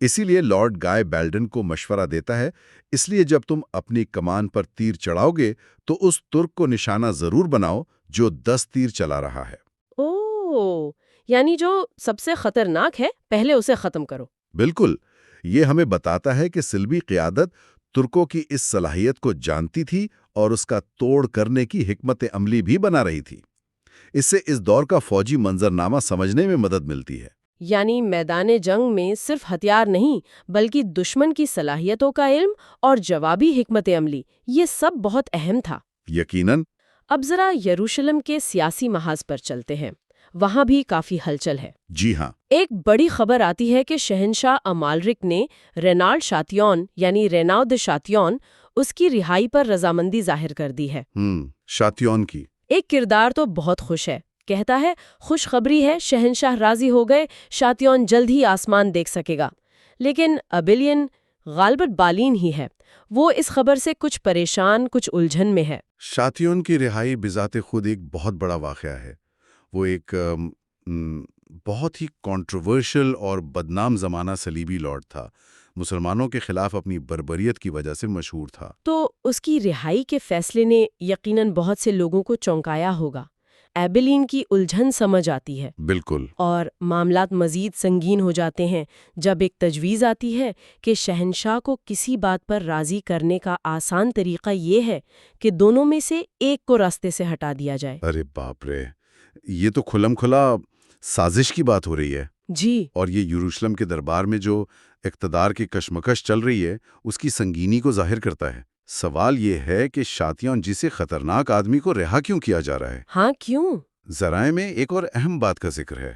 اسی لیے لارڈ گائے بیلڈن کو مشورہ دیتا ہے، اس لیے جب تم اپنی کمان پر تیر چڑھاؤ گے تو اس ترک کو نشانہ ضرور بناؤ جو 10 تیر چلا رہا ہے۔ اوہ، یعنی جو سب سے خطرناک ہے پہلے اسے ختم کرو۔ بالکل، یہ ہمیں بتاتا ہے کہ صلیبی قیادت ترکوں کی اس صلاحیت کو جانتی تھی اور اس کا توڑ کرنے کی حکمت عملی بھی بنا رہی تھی۔ اس سے اس دور کا فوجی منظرنامہ سمجھنے میں مدد ملتی ہے۔ یعنی میدان جنگ میں صرف ہتھیار نہیں بلکہ دشمن کی صلاحیتوں کا علم اور جوابی حکمت عملی، یہ سب بہت اہم تھا۔ یقیناً۔ اب ذرا یروشلم کے سیاسی محاذ پر چلتے ہیں، وہاں بھی کافی ہلچل ہے۔ جی ہاں۔ ایک بڑی خبر آتی ہے کہ شہنشاہ امالرک نے رینالڈ شاتیون یعنی ریناؤ د شاتیون اس کی رہائی پر رضامندی ظاہر کر دی ہے۔ شاتیون کی ایک کردار تو بہت خوش ہے، کہتا ہے خوشخبری ہے، شہنشاہ راضی ہو گئے، شاتیون جلد ہی آسمان دیکھ سکے گا۔ لیکن ابیلین غالباً بالین ہی ہے، وہ اس خبر سے کچھ پریشان، کچھ الجھن میں ہے۔ شاتیون کی رہائی بذات خود ایک بہت بڑا واقعہ ہے۔ وہ ایک بہت ہی کنٹروورشل اور بدنام زمانہ صلیبی لارڈ تھا، مسلمانوں کے خلاف اپنی بربریت کی وجہ سے مشہور تھا۔ تو اس کی رہائی کے فیصلے نے یقیناً بہت سے لوگوں کو چونکایا ہوگا۔ ایبیلین کی الجھن سمجھ آتی ہے۔ بالکل۔ اور معاملات مزید سنگین ہو جاتے ہیں جب ایک تجویز آتی ہے کہ شہنشاہ کو کسی بات پر راضی کرنے کا آسان طریقہ یہ ہے کہ دونوں میں سے ایک کو راستے سے ہٹا دیا جائے۔ ارے باپ رے، یہ تو کھلم کھلا سازش کی بات ہو رہی ہے۔ جی۔ اور یہ یروشلم کے دربار میں جو اقتدار کی کشمکش چل رہی ہے اس کی سنگینی کو ظاہر کرتا ہے۔ سوال یہ ہے کہ شاتیون جسے خطرناک آدمی کو رہا کیوں کیا جا رہا ہے؟ ہاں، کیوں؟ ذرائع میں ایک اور اہم بات کا ذکر ہے۔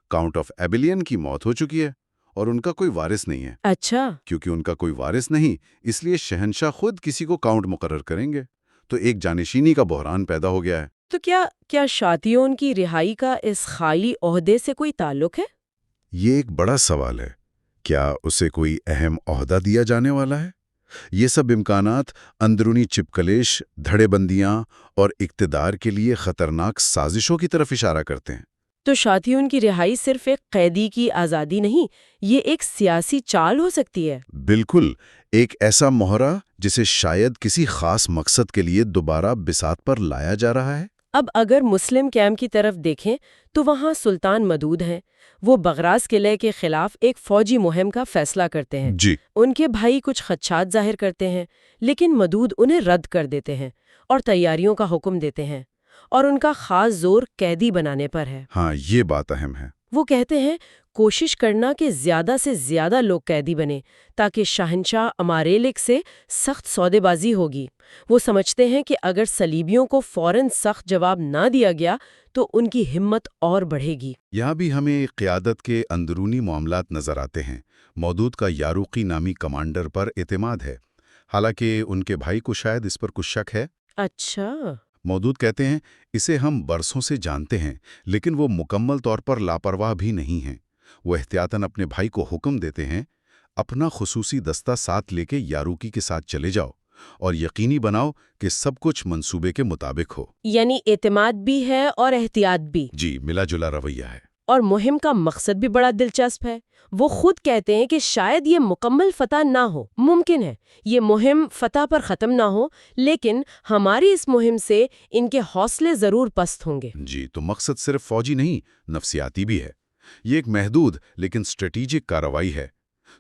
کاؤنٹ آف ایبیلین کی موت ہو چکی ہے اور ان کا کوئی وارث نہیں ہے۔ اچھا۔ کیونکہ ان کا کوئی وارث نہیں، اس لیے شہنشاہ خود کسی کو کاؤنٹ مقرر کریں گے، تو ایک جانشینی کا بحران پیدا ہو گیا ہے۔ تو کیا شاتیون کی رہائی کا اس خالی عہدے سے کوئی تعلق ہے؟ یہ ایک بڑا سوال ہے۔ کیا اسے کوئی اہم عہدہ دیا جانے والا ہے؟ یہ سب امکانات اندرونی چپکلیش، دھڑے بندیاں اور اقتدار کے لیے خطرناک سازشوں کی طرف اشارہ کرتے ہیں۔ تو شاتیون کی رہائی صرف ایک قیدی کی آزادی نہیں، یہ ایک سیاسی چال ہو سکتی ہے۔ بالکل، ایک ایسا مہرہ جسے شاید کسی خاص مقصد کے لیے دوبارہ بساط پر لایا جا رہا ہے۔ اب اگر مسلم کیمپ کی طرف دیکھیں تو وہاں سلطان مدود ہیں، وہ بغراز قلعے کے خلاف ایک فوجی مہم کا فیصلہ کرتے ہیں۔ جی۔ ان کے بھائی کچھ خدشات ظاہر کرتے ہیں، لیکن مدود انہیں رد کر دیتے ہیں اور تیاریوں کا حکم دیتے ہیں، اور ان کا خاص زور قیدی بنانے پر ہے۔ ہاں، یہ بات اہم ہے۔ وہ کہتے ہیں کوشش کرنا کہ زیادہ سے زیادہ لوگ قیدی بنے تاکہ شہنشاہ اماریلک سے سخت سودے بازی ہوگی۔ وہ سمجھتے ہیں کہ اگر صلیبیوں کو فوراً سخت جواب نہ دیا گیا تو ان کی ہمت اور بڑھے گی۔ یہاں بھی ہمیں قیادت کے اندرونی معاملات نظر آتے ہیں۔ مودود کا یاروقی نامی کمانڈر پر اعتماد ہے، حالانکہ ان کے بھائی کو شاید اس پر کچھ شک ہے۔ اچھا۔ مودود کہتے ہیں اسے ہم برسوں سے جانتے ہیں، لیکن وہ مکمل طور پر لاپرواہ بھی نہیں ہیں۔ وہ احتیاطاً اپنے بھائی کو حکم دیتے ہیں، اپنا خصوصی دستہ ساتھ لے کے یاروقی کے ساتھ چلے جاؤ اور یقینی بناؤ کہ سب کچھ منصوبے کے مطابق ہو۔ یعنی اعتماد بھی ہے اور احتیاط بھی۔ جی، ملا جلا رویہ ہے۔ اور مہم کا مقصد بھی بڑا دلچسپ ہے۔ وہ خود کہتے ہیں کہ شاید یہ مکمل فتح نہ ہو، ممکن ہے یہ مہم فتح پر ختم نہ ہو، لیکن ہماری اس مہم سے ان کے حوصلے ضرور پست ہوں گے۔ جی، تو مقصد صرف فوجی نہیں، نفسیاتی بھی ہے۔ یہ ایک محدود لیکن اسٹریٹجک کارروائی ہے۔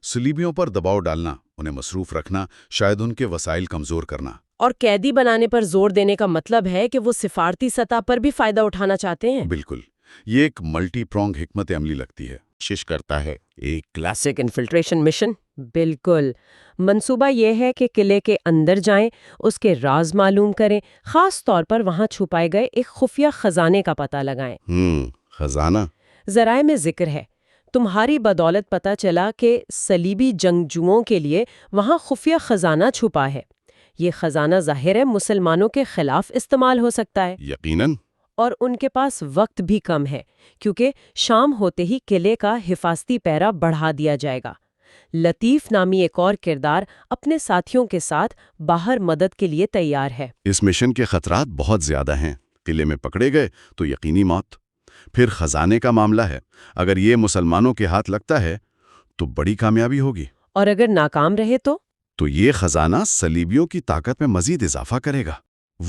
صلیبیوں پر دباؤ ڈالنا، انہیں مصروف رکھنا، شاید ان کے وسائل کمزور کرنا۔ اور قیدی بنانے پر زور دینے کا مطلب ہے کہ وہ سفارتی سطح پر بھی فائدہ اٹھانا چاہتے ہیں۔ بالکل، یہ ایک ملٹی پرونگ حکمت عملی لگتی ہے۔ کوشش کرتا ہے ایک کلاسک انفلٹریشن مشن۔ بالکل، منصوبہ یہ ہے کہ قلعے کے اندر جائیں، اس کے راز معلوم کریں، خاص طور پر وہاں چھپائے گئے ایک خفیہ خزانے کا پتہ لگائیں۔ خزانہ؟ ذرائع میں ذکر ہے، تمہاری بدولت پتہ چلا کہ صلیبی جنگجوؤں کے لیے وہاں خفیہ خزانہ چھپا ہے۔ یہ خزانہ ظاہر ہے مسلمانوں کے خلاف استعمال ہو سکتا ہے۔ یقیناً۔ اور ان کے پاس وقت بھی کم ہے، کیونکہ شام ہوتے ہی قلعے کا حفاظتی پیرا بڑھا دیا جائے گا۔ لطیف نامی ایک اور کردار اپنے ساتھیوں کے ساتھ باہر مدد کے لیے تیار ہے۔ اس مشن کے خطرات بہت زیادہ ہیں۔ قلعے میں پکڑے گئے تو یقینی موت۔ پھر خزانے کا معاملہ ہے، اگر یہ مسلمانوں کے ہاتھ لگتا ہے تو بڑی کامیابی ہوگی۔ اور اگر ناکام رہے تو یہ خزانہ صلیبیوں کی طاقت میں مزید اضافہ کرے گا۔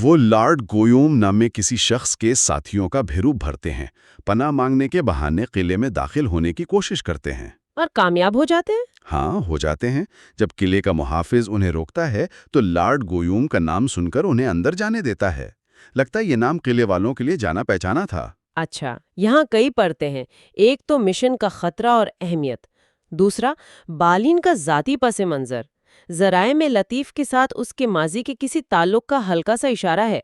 وہ لارڈ گویوم نامے کسی شخص کے ساتھیوں کا بھیرو بھرتے ہیں، پناہ مانگنے کے بہانے قلعے میں داخل ہونے کی کوشش کرتے ہیں۔ اور کامیاب ہو جاتے ہیں؟ ہاں، ہو جاتے ہیں۔ جب قلعے کا محافظ انہیں روکتا ہے تو لارڈ گویوم کا نام سن کر انہیں اندر جانے دیتا ہے۔ لگتا ہے یہ نام قلعے والوں کے لیے جانا پہچانا تھا۔ اچھا، یہاں کئی پرتیں ہیں۔ ایک تو مشن کا خطرہ اور اہمیت، دوسرا بالین کا ذاتی پس منظر، ذرائع میں لطیف کے ساتھ اس کے ماضی کے کسی تعلق کا ہلکا سا اشارہ ہے۔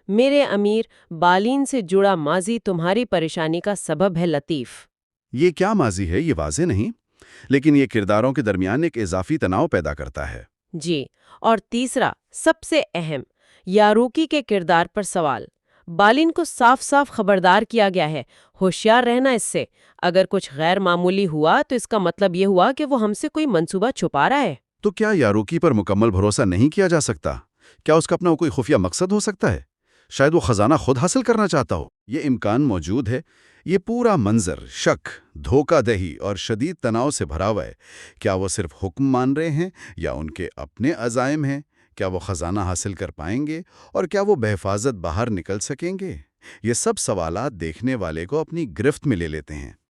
میرے امیر، بالین سے جڑا ماضی تمہاری پریشانی کا سبب ہے لطیف۔ یہ کیا ماضی ہے یہ واضح نہیں، لیکن یہ کرداروں کے درمیان ایک اضافی تناؤ پیدا کرتا ہے۔ جی، اور تیسرا سب سے اہم، یاروکی کے کردار پر سوال۔ بالین کو صاف صاف خبردار کیا گیا ہے، ہوشیار رہنا اس سے، اگر کچھ غیر معمولی ہوا تو اس کا مطلب یہ ہوا کہ وہ ہم سے کوئی منصوبہ چھپا رہا ہے۔ تو کیا یاروکی پر مکمل بھروسہ نہیں کیا جا سکتا؟ کیا اس کا اپنا کوئی خفیہ مقصد ہو سکتا ہے؟ شاید وہ خزانہ خود حاصل کرنا چاہتا ہو۔ یہ امکان موجود ہے۔ یہ پورا منظر شک، دھوکہ دہی اور شدید تناؤ سے بھرا ہوا ہے۔ کیا وہ صرف حکم مان رہے ہیں یا ان کے اپنے عزائم ہیں؟ کیا وہ خزانہ حاصل کر پائیں گے اور کیا وہ بحفاظت باہر نکل سکیں گے؟ یہ سب سوالات دیکھنے والے کو اپنی گرفت میں لے لیتے ہیں۔